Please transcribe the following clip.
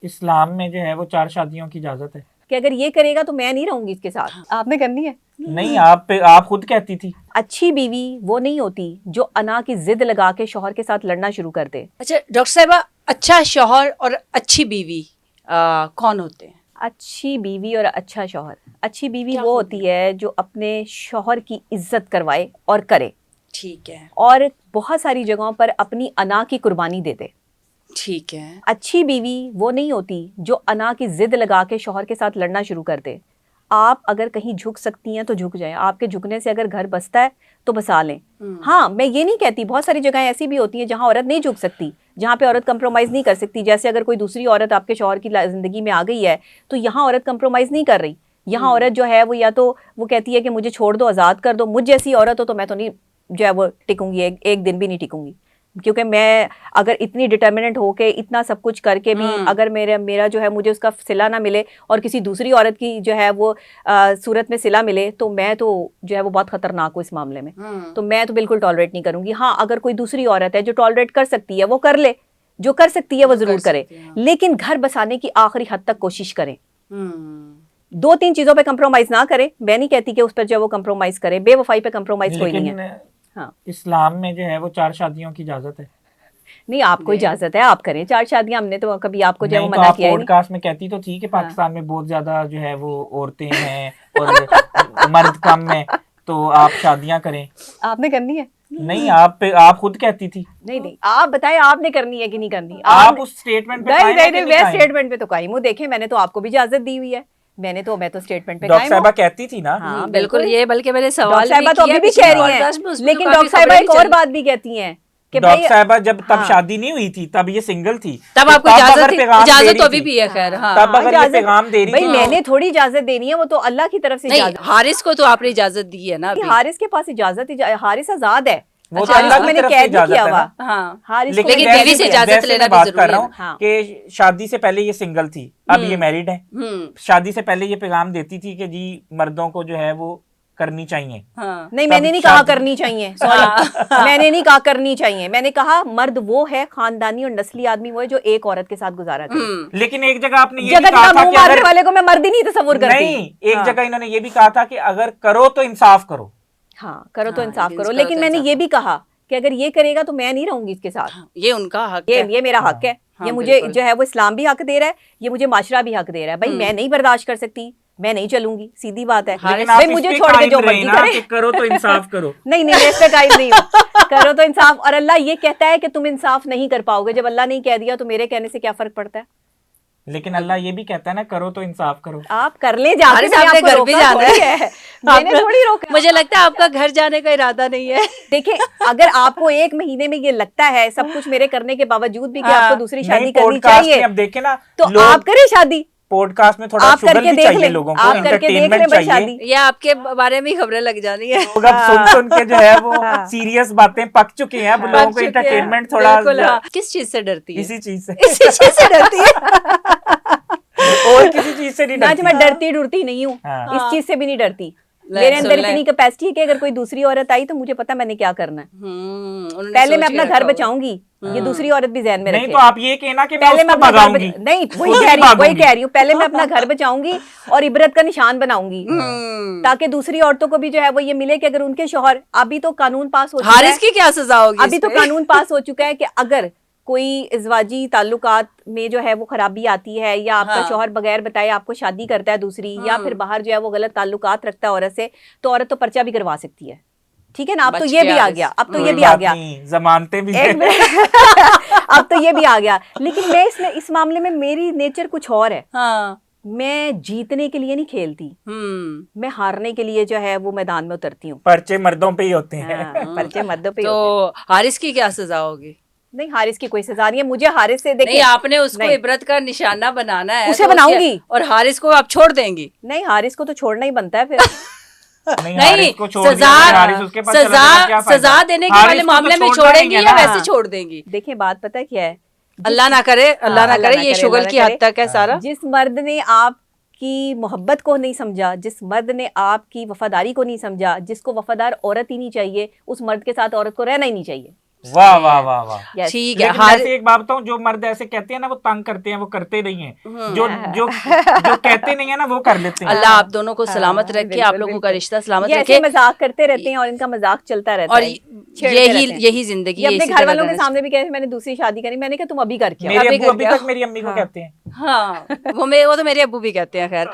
इस्लाम में जो है वो 4 शादियों की इजाजत है कि अगर ये करेगा तो मैं नहीं रहूंगी इसके साथ। आपने करनी है? नहीं, आप खुद कहती थी। अच्छी बीवी वो नहीं होती जो अना की जिद लगा के शौहर के साथ लड़ना शुरू कर दे। अच्छा डॉक्टर साहिबा, अच्छा शौहर और अच्छी बीवी कौन होते हैं? अच्छी बीवी और अच्छा शौहर, अच्छी बीवी क्या वो होती है जो अपने शौहर की इज्जत करवाए और करे, ठीक है और बहुत सारी जगहों पर अपनी अना की कुर्बानी दे दे। ठीक है। अच्छी बीवी वो नहीं होती जो अना की जिद लगा के शौहर के साथ लड़ना शुरू कर दे। आप अगर कहीं झुक सकती हैं तो झुक जाएं, आपके झुकने से अगर घर बसता है तो बसा लें। हाँ, मैं ये नहीं कहती, बहुत सारी जगहें ऐसी भी होती हैं जहाँ औरत नहीं झुक सकती, जहाँ पे औरत कंप्रोमाइज़ नहीं कर सकती। जैसे अगर कोई दूसरी औरत आपके शौहर की ज़िंदगी में आ गई है तो यहाँ औरत कंप्रोमाइज़ नहीं कर रही। यहाँ औरत जो है वो या तो वो कहती है कि मुझे छोड़ दो, आज़ाद कर दो। मुझ जैसी औरत हो तो मैं तो नहीं जो है वो टिकूंगी, एक दिन भी नहीं टिकूंगी, क्योंकि मैं अगर इतनी डिटर्मिनेंट होके इतना सब कुछ करके भी अगर मेरा जो है मुझे उसका सिला ना मिले और किसी दूसरी औरत की जो है वो सूरत में सिला मिले, तो मैं तो जो है वो बहुत खतरनाक हूँ इस मामले में। तो मैं तो बिल्कुल टॉलरेट नहीं करूंगी। हाँ, अगर कोई दूसरी औरत है जो टॉलरेट कर सकती है वो कर ले, जो कर सकती है वो जरूर करे, लेकिन घर बसाने की आखिरी हद तक कोशिश करें। 2-3 चीजों पे कंप्रोमाइज ना करें। मैं नहीं कहती कि उस पर जो है वो कंप्रोमाइज करें, बेवफाई पे कंप्रोमाइज कोई नहीं है। हाँ, इस्लाम में जो है वो 4 शादियों की इजाजत है। नहीं, आपको इजाजत है, आप करें 4 शादियां। हमने तो कभी आपको जो है वो नहीं, तो मना आप किया ही नहीं। पॉडकास्ट में कहती तो थी कि पाकिस्तान में बहुत ज्यादा जो है वो औरतें हैं और मर्द कम है, तो आप शादियां करें। आपने करनी है? नहीं, आप खुद कहती थी। नहीं, आप बताएं आपने करनी है कि नहीं करनी। आप उस स्टेटमेंट पे कायम है कि नहीं, नहीं मैं कायम? स्टेटमेंट पे तो कायम हूँ। देखें, मैंने तो आपको भी इजाजत दी हुई है। मैं तो स्टेटमेंट पे डॉक्टर कायम साहिबा हूँ। कहती थी ना। हाँ बिल्कुल, ये बल्कि मैंने डॉक्टर सवाल साहिबा भी तो किया अभी भी पिछले कह रही पॉडकास्ट में, हैं, उसमें लेकिन तो काफी डॉक्टर साहिबा खबरें एक भी और चली। बात भी कहती हैं कि डॉक्टर भाई साहिबा जब तब हाँ, शादी नहीं हुई थी, तब ये सिंगल थी, तब तो आपको तब इजाजत अगर पैगाम दे इजाजत रही तो अभी थी, भी है। खैर हाँ, तब अगर ये इजाजत पैगाम दे रही भाई थी, मैंने थोड़ी इजाजत देनी है, वो तो अल्लाह की तरफ से नहीं, इजाजत। हारिस को तो आपने इजाजत दी है ना अभी। हारिस के पास हारिस आजाद है। वो तो हारिस अल्लाह को की मैंने तरफ से कैद नहीं इजाजत किया है हुआ। ना। हाँ, हारिस को लेकिन मैंने बीवी से इजाजत वैसे लेना मैं भी बात जरूरी कर रहा है हूँ ना। हाँ। कि शादी से पहले ये सिंगल थी, अब ये मैरिड है। शादी से पहले ये पैगाम देती थी कि जी मर्दों को जो है वो करनी चाहिए। हाँ। नहीं, तब मैंने नहीं कहा शादी- करनी चाहिए, सॉरी, मैंने नहीं कहा करनी चाहिए। मैंने कहा मर्द वो है, खानदानी और नस्ली आदमी वो है जो एक औरत के साथ गुजारा करे। लेकिन एक जगह आपने ये भी जगत कहा का था मुंह कि मारने अगर वाले को मैं मर्द ही नहीं तस्वुर करती। नहीं, एक जगह इन्होंने ये भी कहा था कि अगर करो तो इंसाफ करो। हाँ, करो तो हाँ, इंसाफ लेकिन करो, इसका लेकिन तो मैंने इंसाफ ये भी कहा कि अगर ये करेगा तो मैं नहीं रहूंगी इसके साथ। ये उनका हक है। ये मेरा हक है। हाँ, ये मुझे बिल्कुल। जो है वो इस्लाम भी हक दे रहा है, ये मुझे माशरा भी हक दे रहा है। भाई मैं नहीं बर्दाश्त कर सकती, मैं नहीं चलूंगी, सीधी बात है। लेकिन आप भाई इस मुझे पे छोड़ के कायम जो रहे मर्जी ना करे। कि करो तो इंसाफ करो। नहीं, मैं इस पे कायम नहीं हूँ। करो तो इंसाफ, और अल्लाह ये कहता है कि तुम इंसाफ नहीं कर पाओगे। जब अल्लाह नहीं कह दिया तो मेरे कहने से क्या फर्क पड़ता है? लेकिन अल्लाह ये भी कहता है ना, करो तो इंसाफ करो। आप कर ले जाके, हारिस मैंने आपने आपको घर भी रोका जाना थोड़ी है। मैंने थोड़ी रोका। मुझे लगता है आपका घर जाने का इरादा नहीं है। देखिए, अगर आपको 1 महीने में ये लगता है सब कुछ मेरे करने के बावजूद भी कि आपको दूसरी नहीं, शादी करनी पॉडकास्ट में चाहिए, अब देखें ना, तो लोग आप करें शादी। पॉडकास्ट में थोड़ा आप शुगर करके भी देख चाहिए लें, लोगों को, आप करके देख लें एंटरटेनमेंट भाई चाहिए। शादी। ये आपके बारे में ही खबरें लग जानी है। लोग अब सुन के जो है वो सीरियस बातें पक चुके हैं। अब लोगों को चुके हैं। एंटरटेनमेंट थोड़ा बिल्कुल, हाँ। किस चीज से डरती है? इसी चीज से इसी चीज से डरती है। और किसी चीज से नहीं ना डरती। मैं डरती डरती नहीं हूँ, हाँ। इस चीज से भी नहीं डरती। ले, मेरे सुन अंदर ले। इतनी कैपेसिटी है कि अगर कोई दूसरी औरत आई तो मुझे पता मैंने क्या करना है। उन्होंने पहले सोच मैं के अपना रखा घर होगा। बचाऊंगी, ये दूसरी औरत भी ज़हन में नहीं रखे। तो आप ये कहना कि मैं पहले मैं उसको अपना घर भगाऊंगी, नहीं, वही खुद कह नहीं रही हूँ, वही भागूंगी। कह रही हूँ। पहले मैं अपना घर बचाऊंगी और इबरत का निशान बनाऊंगी, ताकि दूसरी औरतों को भी जो है वो ये मिले कि अगर उनके शौहर, अभी तो कानून पास हो चुका हारिस है, की क्या सजा होगी? अभी इस तो पे? कानून पास हो चुका है कि अगर कोई इज़वाजी ताल्लुकात में जो है वो खराबी आती है, या आपका शौहर बगैर बताए आपको शादी करता है दूसरी, या फिर बाहर जो है वो गलत ताल्लुकात रखता है औरत से, तो औरत तो पर्चा भी करवा सकती है। ठीक है ना? अब तो ये भी आ गया, अब तो ये भी आ गया, जमानतें भी एक अब तो ये भी आ गया। लेकिन मैं इस मामले में मेरी नेचर कुछ और है। हाँ। मैं जीतने के लिए नहीं खेलती, मैं हारने के लिए जो है वो मैदान में उतरती हूँ। पर्चे मर्दों पे ही होते हैं। पर्चे मर्दों पे ही तो होते हैं। हारिस की क्या सजा होगी? नहीं, हारिस की कोई सजा नहीं है। मुझे हारिस से देखिए, नहीं, आपने उसको नहीं। इबरत का निशाना बनाना है, उसे तो बनाऊंगी। और हारिस को आप छोड़ देंगी? नहीं, हारिस को तो छोड़ना ही बनता है फिर। नहीं, नहीं, हारिस को छोड़ दिया तो हारिस उसके पास चला जाएगा, क्या फायदा? सजा देने के हारिस वाले को तो मामले में छोड़ना छोड़ेंगी नहीं है या ना। वैसे छोड़ देंगी? देखिए, बात पता है क्या है, अल्लाह ना करे, अल्लाह ना करे, ये शुगल की हद तक है सारा। जिस मर्द ने आपकी मोहब्बत को नहीं समझा, जिस मर्द ने आपकी वफादारी को नहीं समझा, जिसको वफादार औरत ही नहीं चाहिए, उस मर्द के साथ औरत को रहना ही नहीं चाहिए। वाह वाह वाह वाह। Yes. ठीक है। लेकिन हर वैसे एक बात बताऊं, जो मर्द ऐसे कहते हैं ना वो तंग करते हैं, वो करते नहीं है। जो जो जो कहते नहीं है ना वो कर लेते हैं। अल्लाह आप दोनों को सलामत हाँ, रखे, बिल्कुल, आप लोगों का बिल्कुल। रिश्ता सलामत ये ऐसे रखे, मजाक करते रहते हैं और इनका मजाक चलता रहता और है, छेड़ते यही रहते हैं। यही जिंदगी ये है, अपने इसी घर तरह वालों के रहना सामने भी कहते मैंने दूसरी शादी करी, मैंने कहा तुम अभी करके आओ। मेरे अभी अब्बू कर अभी गया। तक मेरी अम्मी को हाँ। कहते हैं। हाँ वो तो मेरे अब्बू भी कहते हैं। खैर